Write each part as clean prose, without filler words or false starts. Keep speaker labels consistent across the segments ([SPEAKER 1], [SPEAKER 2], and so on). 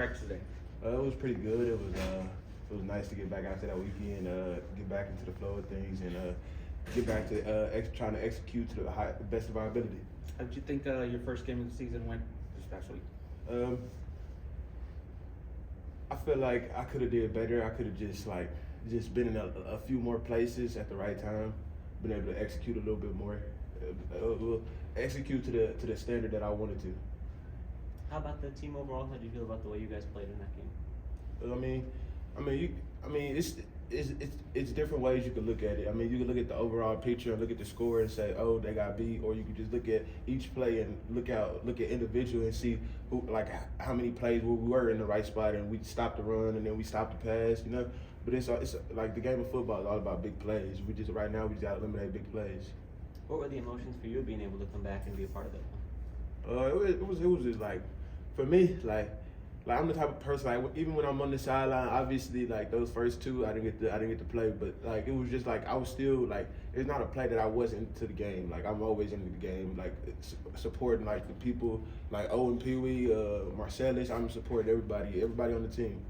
[SPEAKER 1] practice today?
[SPEAKER 2] It was pretty good. It was nice to get back after that weekend, get back into the flow of things, and get back to trying to execute to the best of our ability.
[SPEAKER 1] How did you think your first game of the season went this past week?
[SPEAKER 2] I feel like I could have did better. I could have just been in a few more places at the right time, been able to execute a little bit more, execute to the standard that I wanted to.
[SPEAKER 3] How about the team overall? How do you feel about the way you guys played in that game?
[SPEAKER 2] It's different ways you can look at it. I mean, you can look at the overall picture and look at the score and say, oh, they got beat, or you can just look at each play and look at individual and see how many plays we were in the right spot and we stopped the run and then we stopped the pass, you know. But it's like the game of football is all about big plays. Right now we just got to eliminate big plays.
[SPEAKER 3] What were the emotions for you being able to come back and be a part of that
[SPEAKER 2] one? It was just like, for me, like I'm the type of person, like, even when I'm on the sideline, obviously, like, those first two I didn't get to play, but like it was just like I was still like, it's not a play that I wasn't into the game. Like, I'm always into the game, like supporting like the people, like Owen, Pee Wee, Marcellus. I'm supporting everybody on the team.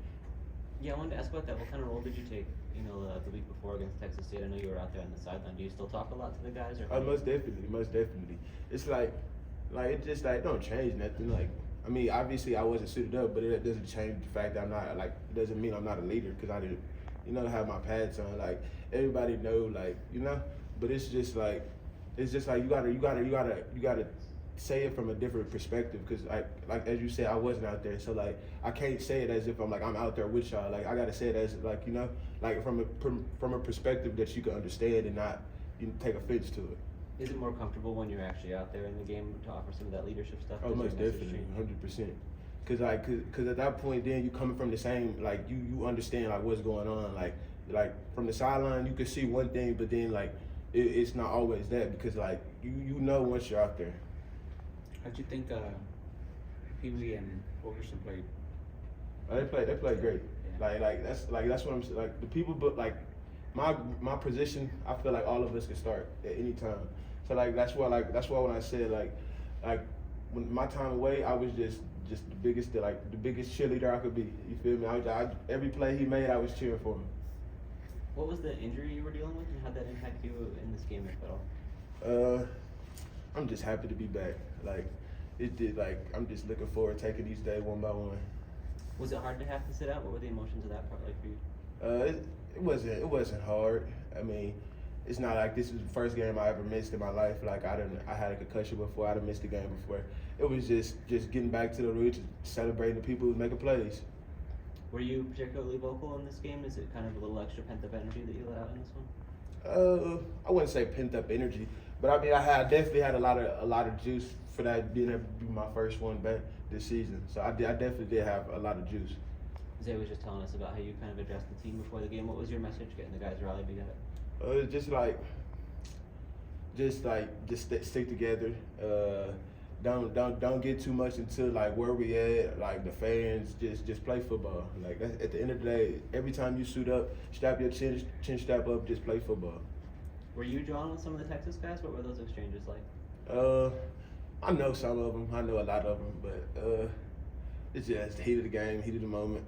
[SPEAKER 3] Yeah, I wanted to ask about that. What kind of role did you take, the week before against Texas State? I know you were out there on the sideline. Do you still talk a lot to the guys? Or
[SPEAKER 2] Most definitely. It's like it just like don't change nothing. Like, I mean, obviously I wasn't suited up, but it doesn't change the fact that I'm not, like, it doesn't mean I'm not a leader because I didn't, have my pads on. Like, everybody know, like, but it's just like you gotta say it from a different perspective because, like as you said, I wasn't out there, so like I can't say it as if I'm out there with y'all. Like, I gotta say it as like, like from a perspective that you can understand and not take offense to it.
[SPEAKER 3] Is it more comfortable when you're actually out there in the game to offer some of that leadership stuff?
[SPEAKER 2] Oh, most definitely, 100%. Cause at that point, then you coming from the same, like you understand like what's going on. Like from the sideline, you can see one thing, but then like it's not always that because like you know once you're out there.
[SPEAKER 1] How'd you think Pee Wee and Wilkerson played?
[SPEAKER 2] They played great.
[SPEAKER 1] Yeah.
[SPEAKER 2] That's what I'm saying. Like the people, but like my position, I feel like all of us can start at any time. So like that's why when I said like when my time away, I was just the biggest cheerleader I could be. You feel me? Every play he made, I was cheering for him.
[SPEAKER 3] What was the injury you were dealing with, and how did that impact you in this game, if at all?
[SPEAKER 2] I'm just happy to be back. Like it did. Like I'm just looking forward to taking each day one by one.
[SPEAKER 3] Was it hard to have to sit out? What were the emotions of that part like for you?
[SPEAKER 2] It wasn't hard. I mean, it's not like this was the first game I ever missed in my life. Like I had a concussion before. I'd missed a game before. It was just getting back to the roots, celebrating the people who making plays.
[SPEAKER 3] Were you particularly vocal in this game? Is it kind of a little extra pent up energy that you let out in this one?
[SPEAKER 2] I wouldn't say pent up energy, but I mean I definitely had a lot of juice for that being able to be my first one back this season. So I definitely did have a lot of juice.
[SPEAKER 3] Zay was just telling us about how you kind of addressed the team before the game. What was your message getting the guys rallied together? Just stick together. Don't get too much into like where we at. Like the fans, just play football. Like that's, at the end of the day, every time you suit up, strap your chin strap up, just play football. Were you drawn with some of the Texas guys? What were those exchanges like?
[SPEAKER 2] I know some of them. I know a lot of them, but it's just the heat of the game, heat of the moment.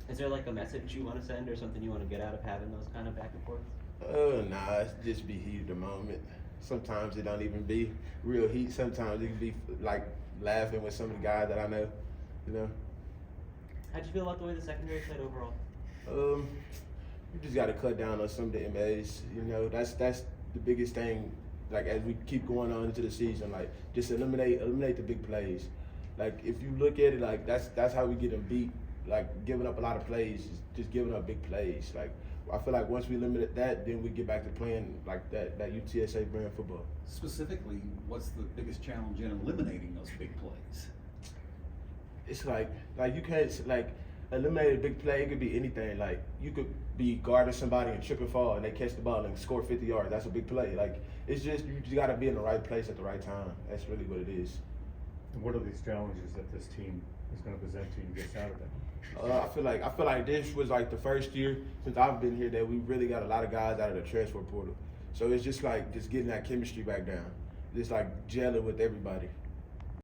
[SPEAKER 3] Is there like a message you want to send or something you want to get out of having those kind of back and forth?
[SPEAKER 2] Nah, it's just be heat of the moment. Sometimes it don't even be real heat. Sometimes it can be like laughing with some of the guys that I know,
[SPEAKER 3] How'd you feel about the way the secondary played overall?
[SPEAKER 2] You just got to cut down on some of the MAs. That's the biggest thing. Like as we keep going on into the season, like just eliminate the big plays. Like if you look at it, like that's how we get them beat. Like giving up a lot of plays, just giving up big plays. Like I feel like once we limit that, then we get back to playing like that UTSA brand football.
[SPEAKER 4] Specifically, what's the biggest challenge in eliminating those big plays?
[SPEAKER 2] It's like you can't like eliminate a big play. It could be anything. Like you could be guarding somebody and trip and fall, and they catch the ball and score 50 yards. That's a big play. Like it's just you just got to be in the right place at the right time. That's really what it is.
[SPEAKER 5] And what are these challenges that this team is going to present to you to get out of that?
[SPEAKER 2] I feel like this was like the first year since I've been here that we really got a lot of guys out of the transfer portal. So it's just getting that chemistry back down, just like gelling with everybody.